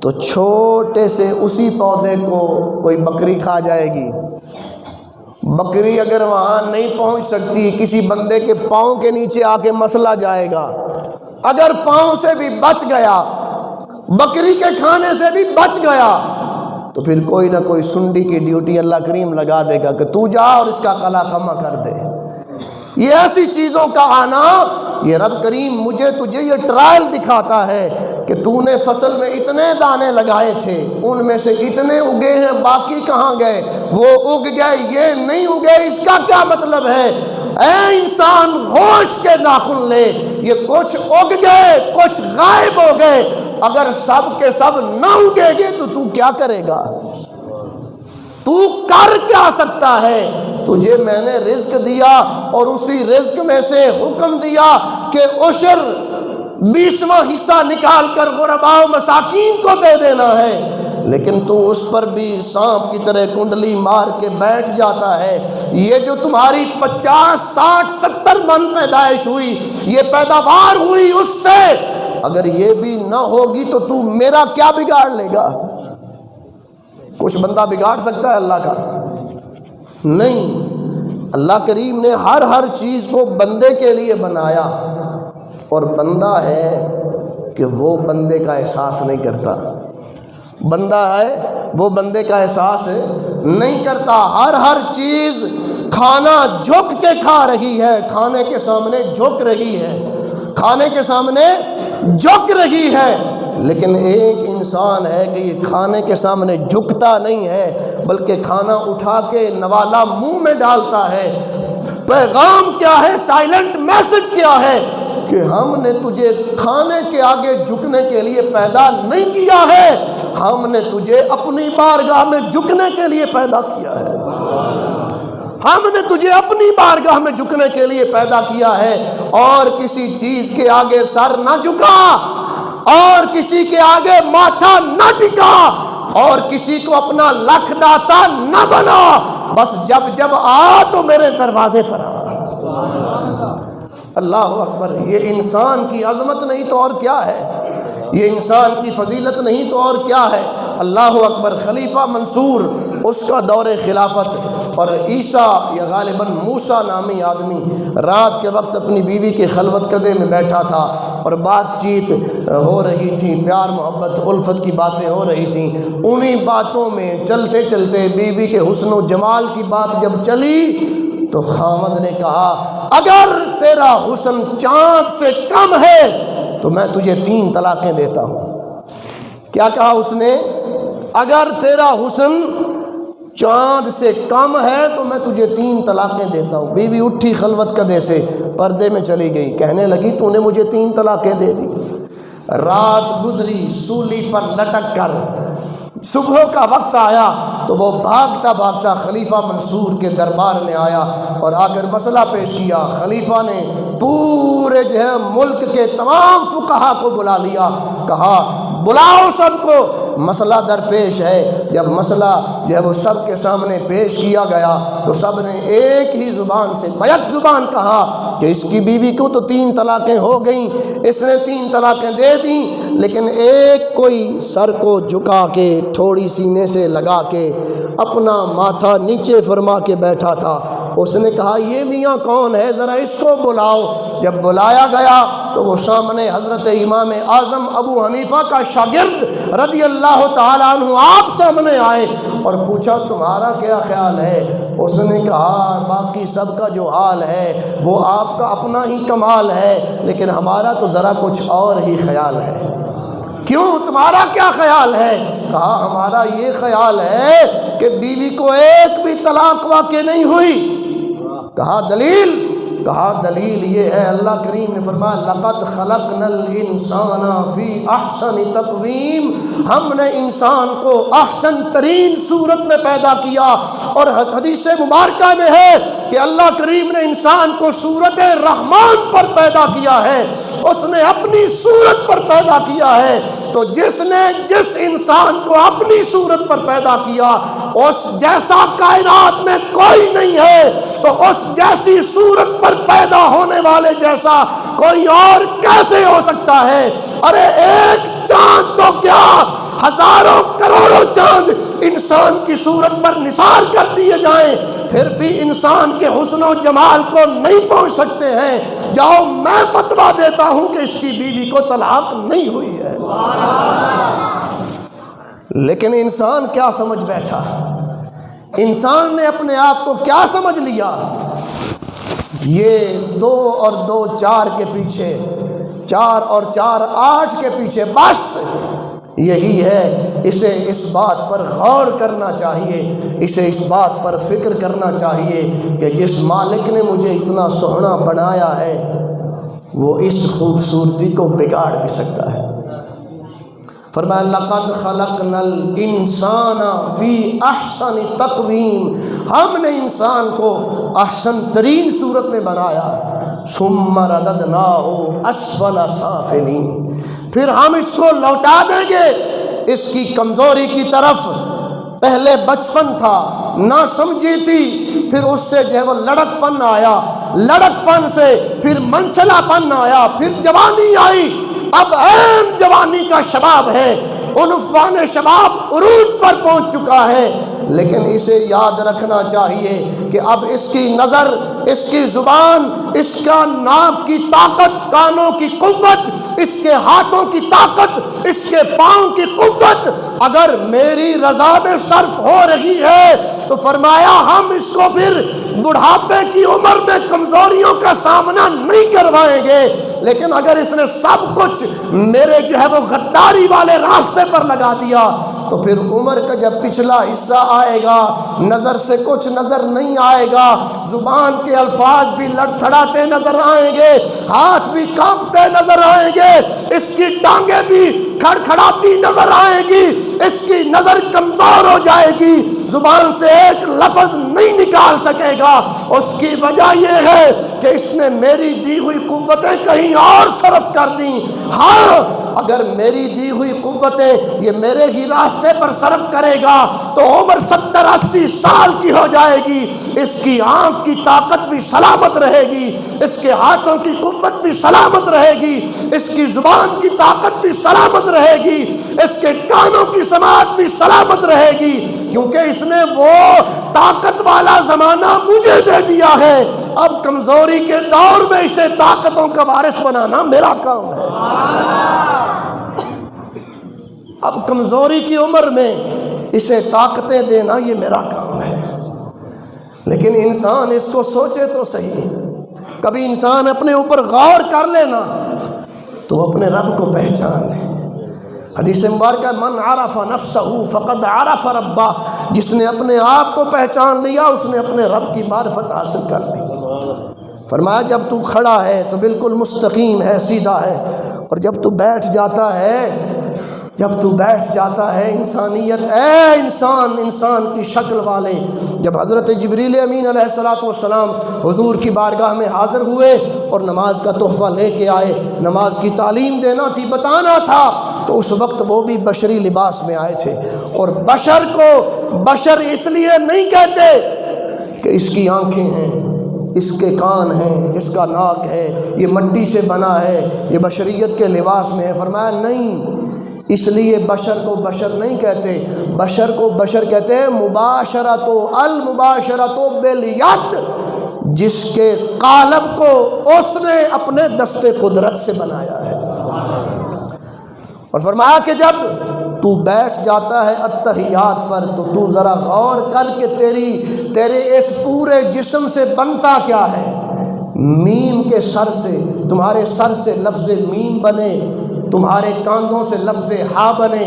Speaker 1: تو چھوٹے سے اسی پودے کو کوئی بکری کھا جائے گی۔ بکری اگر وہاں نہیں پہنچ سکتی، کسی بندے کے پاؤں کے نیچے آ کے مسلا جائے گا، اگر پاؤں سے بھی بچ گیا، بکری کے کھانے سے بھی بچ گیا، تو پھر کوئی نہ کوئی سنڈی کی ڈیوٹی اللہ کریم لگا دے گا کہ تو جا اور اس کا قلا خما کر دے۔ یہ ایسی چیزوں کا آنا، یہ رب کریم مجھے تجھے یہ ٹرائل دکھاتا ہے کہ تو نے فصل میں اتنے دانے لگائے تھے، ان میں سے اتنے اگے ہیں، باقی کہاں گئے؟ وہ اگ گئے، یہ نہیں اگے، اس کا کیا مطلب ہے؟ اے انسان ہوش کے ناخن لے، یہ کچھ اگ گئے، کچھ غائب ہو گئے، اگر سب کے سب نہ اگے گے تو تو کیا کرے گا؟ تو کر کیا سکتا ہے؟ تجھے میں نے رزق دیا اور اسی رزق میں سے حکم دیا کہ عشر 20واں حصہ نکال کر غرباء و مساکین کو دے دینا ہے، لیکن تو اس پر بھی سانپ کی طرح کنڈلی مار کے بیٹھ جاتا ہے۔ یہ جو تمہاری 50، 60، 70 من پیدائش ہوئی، یہ پیداوار ہوئی اس سے، اگر یہ بھی نہ ہوگی تو میرا کیا بگاڑ لے گا؟ کچھ بندہ بگاڑ سکتا ہے اللہ کا؟ نہیں۔ اللہ کریم نے ہر چیز کو بندے کے لیے بنایا، اور بندہ ہے کہ وہ بندے کا احساس نہیں کرتا، بندہ ہے وہ بندے کا احساس نہیں کرتا۔ ہر چیز کھانا جھک کے کھا رہی ہے، کھانے کے سامنے جھک رہی ہے، کھانے کے سامنے جھک رہی ہے، لیکن ایک انسان ہے کہ یہ کھانے کے سامنے جھکتا نہیں ہے، بلکہ کھانا اٹھا کے نوالا منہ میں ڈالتا ہے۔ پیغام کیا ہے؟ سائلنٹ میسج کیا ہے؟ کہ ہم نے تجھے کھانے کے آگے جھکنے کے لیے پیدا نہیں کیا ہے، ہم نے تجھے اپنی بارگاہ میں جھکنے کے لیے پیدا کیا ہے، ہم نے تجھے اپنی بارگاہ میں جھکنے کے لیے پیدا کیا ہے۔ اور کسی چیز کے آگے سر نہ جھکا، اور کسی کے آگے ماتھا نہ ٹکا، اور کسی کو اپنا لکھ داتا نہ بنا، بس جب آ تو میرے دروازے پر آ۔ اللہ اکبر۔ یہ انسان کی عظمت نہیں تو اور کیا ہے، یہ انسان کی فضیلت نہیں تو اور کیا ہے۔ اللہ اکبر۔ خلیفہ منصور، اس کا دور خلافت، اور عیسیٰ یا غالباً موسیٰ نامی آدمی رات کے وقت اپنی بیوی کے خلوت کدے میں بیٹھا تھا، اور بات چیت ہو رہی تھی، پیار محبت الفت کی باتیں ہو رہی تھیں۔ انہی باتوں میں چلتے چلتے بیوی کے حسن و جمال کی بات جب چلی تو خاوند نے کہا اگر تیرا حسن چاند سے کم ہے تو میں تجھے 3 طلاقیں دیتا ہوں۔ کیا کہا اس نے؟ اگر تیرا حسن چاند سے کم ہے تو میں تجھے 3 طلاقیں دیتا ہوں۔ بیوی اٹھی خلوت کدے سے، پردے میں چلی گئی، کہنے لگی تو نے مجھے 3 طلاقیں دے دی۔ رات گزری سولی پر لٹک کر، صبح کا وقت آیا تو وہ بھاگتا بھاگتا خلیفہ منصور کے دربار میں آیا اور آ کر مسئلہ پیش کیا۔ خلیفہ نے پورے جو ہے ملک کے تمام فقہا کو بلا لیا، کہا بلاؤ سب کو، مسئلہ درپیش ہے۔ جب مسئلہ جو ہے وہ سب کے سامنے پیش کیا گیا تو سب نے ایک ہی زبان سے بیک زبان کہا کہ اس کی بیوی کو تو 3 طلاقیں ہو گئیں، اس نے 3 طلاقیں دے دیں، لیکن ایک کوئی سر کو جھکا کے تھوڑی سینے سے لگا کے اپنا ماتھا نیچے فرما کے بیٹھا تھا۔ اس نے کہا یہ میاں کون ہے، ذرا اس کو بلاؤ۔ جب بلایا گیا تو وہ سامنے حضرت امام اعظم ابو حنیفہ کا شاگرد رضی اللہ تعالیٰ عنہ آپ سامنے آئے اور پوچھا تمہارا کیا خیال ہے؟ اس نے کہا باقی سب کا جو حال ہے وہ آپ کا اپنا ہی کمال ہے، لیکن ہمارا تو ذرا کچھ اور ہی خیال ہے۔ کیوں، تمہارا کیا خیال ہے؟ کہا ہمارا یہ خیال ہے کہ بیوی کو ایک بھی طلاق واقع نہیں ہوئی۔ کہا دلیل؟ کہا دلیل یہ ہے، اللہ کریم نے فرمایا لقد خلقنا الانسان فی احسن تقویم، ہم نے انسان کو احسن ترین صورت میں پیدا کیا۔ اور حدیث مبارکہ میں ہے کہ اللہ کریم نے انسان کو صورت رحمان پر پیدا کیا ہے، اس نے اپنی صورت پر پیدا کیا ہے۔ تو جس نے جس انسان کو اپنی صورت پر پیدا کیا، اس جیسا کائنات میں کوئی نہیں ہے، تو اس جیسی صورت پر پیدا ہونے والے جیسا کوئی اور کیسے ہو سکتا ہے؟ ارے ایک چاند تو کیا، ہزاروں کروڑوں چاند انسان کی صورت پر نثار کر دیے جائیں، پھر بھی انسان کے حسن و جمال کو نہیں پہنچ سکتے ہیں۔ جاؤ میں فتویٰ دیتا ہوں کہ اس کی بیوی کو طلاق نہیں ہوئی ہے۔ لیکن انسان کیا سمجھ بیٹھا؟ انسان نے اپنے آپ کو کیا سمجھ لیا؟ یہ 2 اور 2 4 کے پیچھے، 4 اور 4 8 کے پیچھے، بس یہی ہے۔ اسے اس بات پر غور کرنا چاہیے، اسے اس بات پر فکر کرنا چاہیے کہ جس مالک نے مجھے اتنا سوہنا بنایا ہے، وہ اس خوبصورتی کو بگاڑ بھی سکتا ہے۔ فرمایا لقد خلقنا الانسان فی احسن تقویم، ہم نے انسان کو احسن ترین صورت میں بنایا۔ ثم رددناہ اسفل سافلین، پھر ہم اس کو لوٹا دیں گے اس کی کمزوری کی طرف۔ پہلے بچپن تھا، نہ سمجھی تھی، پھر اس سے جو ہے وہ لڑک پن آیا، لڑک پن سے پھر منچلا پن آیا، پھر جوانی آئی، اب عین جوانی کا شباب ہے، عنفوان شباب عروج پر پہنچ چکا ہے۔ لیکن اسے یاد رکھنا چاہیے کہ اب اس کی نظر، اس کی زبان، اس کا ناک کی طاقت، کانوں کی قوت، اس کے ہاتھوں کی طاقت، اس کے پاؤں کی قوت اگر میری رضا میں صرف ہو رہی ہے تو فرمایا ہم اس کو پھر بڑھاپے کی عمر میں کمزوریوں کا سامنا نہیں کروائیں گے۔ لیکن اگر اس نے سب کچھ میرے جو ہے وہ غداری والے راستے پر لگا دیا تو پھر عمر کا جب پچھلا حصہ آئے گا، نظر سے کچھ نظر نہیں آئے گا، زبان کے الفاظ بھی لڑکھڑاتے نظر آئیں گے، ہاتھ بھی کانپتے نظر آئیں گے، اس کی ٹانگیں بھی کھڑکھڑاتی نظر آئیں گی، اس کی نظر کمزور ہو جائے گی، زبان سے ایک لفظ نہیں نکال سکے گا۔ اس کی وجہ یہ ہے کہ اس نے میری دی ہوئی قوتیں کہیں اور صرف کر دیں۔ ہاں اگر میری دی ہوئی قوتیں یہ میرے ہی راستے پر صرف کرے گا تو عمر 70-80 سال کی ہو جائے گی، اس کی آنکھ کی طاقت بھی سلامت رہے گی، اس کے ہاتھوں کی قوت بھی سلامت رہے گی، اس کی زبان کی طاقت بھی سلامت رہے گی، اس کے کانوں کی سماعت بھی سلامت رہے گی، کیونکہ اس نے وہ طاقت والا زمانہ مجھے دے دیا ہے۔ اب کمزوری کے دور میں اسے طاقتوں کا وارث بنانا میرا کام ہے۔ اب کمزوری کی عمر میں اسے طاقتیں دینا یہ میرا کام ہے۔ لیکن انسان اس کو سوچے تو صحیح، کبھی انسان اپنے اوپر غور کر لینا تو اپنے رب کو پہچان لے۔ حدیث مبارکہ من عرف نفسہ فقد عرف ربہ، جس نے اپنے آپ کو پہچان لیا اس نے اپنے رب کی معرفت حاصل کر لی۔ فرمایا جب تو کھڑا ہے تو بالکل مستقیم ہے، سیدھا ہے، اور جب تو بیٹھ جاتا ہے، جب تو بیٹھ جاتا ہے انسانیت، اے انسان، انسان کی شکل والے، جب حضرت جبریل امین علیہ السلام حضور کی بارگاہ میں حاضر ہوئے اور نماز کا تحفہ لے کے آئے، نماز کی تعلیم دینا تھی، بتانا تھا، تو اس وقت وہ بھی بشری لباس میں آئے تھے۔ اور بشر کو بشر اس لیے نہیں کہتے کہ اس کی آنکھیں ہیں، اس کے کان ہیں، اس کا ناک ہے، یہ مٹی سے بنا ہے، یہ بشریت کے لباس میں ہے۔ فرمایا نہیں، اس لیے بشر کو بشر نہیں کہتے، بشر کو بشر کہتے ہیں مباشرت المباشرت بالید، جس کے قالب کو اس نے اپنے دست قدرت سے بنایا ہے۔ اور فرمایا کہ جب تو بیٹھ جاتا ہے اتحیات پر تو ذرا غور کر کے تیرے اس پورے جسم سے بنتا کیا ہے۔ میم کے سر سے، تمہارے سر سے لفظ میم بنے، تمہارے کاندھوں سے لفظ ہا بنے،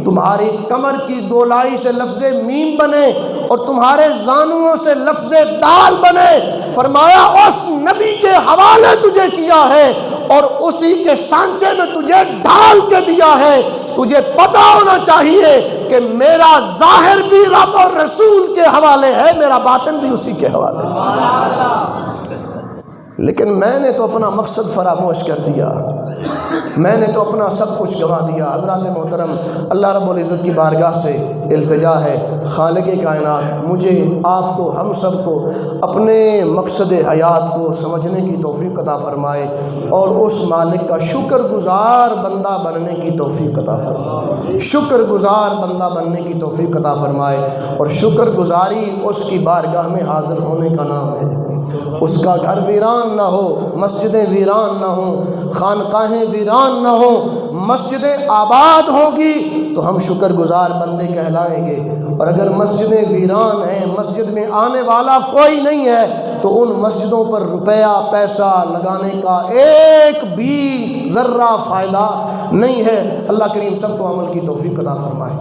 Speaker 1: تمہاری کمر کی گولائی سے لفظ میم بنے، اور تمہارے زانوؤں سے لفظ دال بنے، فرمایا اس نبی کے حوالے تجھے کیا ہے اور اسی کے سانچے میں تجھے ڈال کے دیا ہے۔ تجھے پتہ ہونا چاہیے کہ میرا ظاہر بھی رب اور رسول کے حوالے ہے، میرا باطن بھی اسی کے حوالے ہے۔ لیکن میں نے تو اپنا مقصد فراموش کر دیا، میں نے تو اپنا سب کچھ گنوا دیا۔ حضرات محترم، اللہ رب العزت کی بارگاہ سے التجا ہے، خالق کائنات مجھے، آپ کو، ہم سب کو اپنے مقصد حیات کو سمجھنے کی توفیق عطا فرمائے اور اس مالک کا شکر گزار بندہ بننے کی توفیق عطا فرمائے، شکر گزار بندہ بننے کی توفیق عطا فرمائے۔ اور شکر گزاری اس کی بارگاہ میں حاضر ہونے کا نام ہے۔ اس کا گھر ویران نہ ہو، مسجدیں ویران نہ ہوں، خانقاہیں ویران نہ ہوں، مسجدیں آباد ہوں گی تو ہم شکر گزار بندے کہلائیں گے۔ اور اگر مسجدیں ویران ہیں، مسجد میں آنے والا کوئی نہیں ہے، تو ان مسجدوں پر روپیہ پیسہ لگانے کا ایک بھی ذرہ فائدہ نہیں ہے۔ اللہ کریم سب کو عمل کی توفیق عطا فرمائے۔